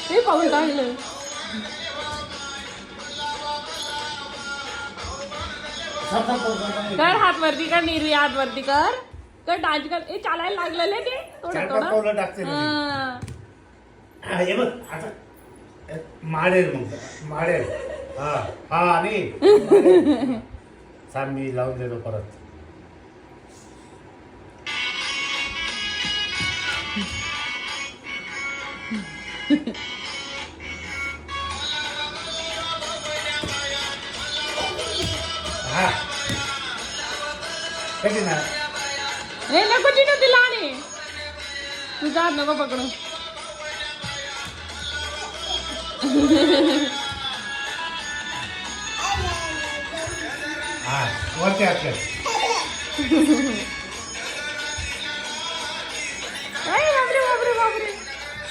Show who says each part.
Speaker 1: ते पाऊल टाकलं. कर हात वरती कर, निर्वी हात वरती कर. कर डान्स कर. ए चालायला लागलेलं ते थोडं थोडं. हा.
Speaker 2: हे बघ आता माडेल मग माडेल. हा हा आणि सांग मी लावून देतो परत. हा कधी ना
Speaker 1: ए नको चिनू तिला आणि तुझा हात नको पकडू.
Speaker 2: हा वरती हात कर.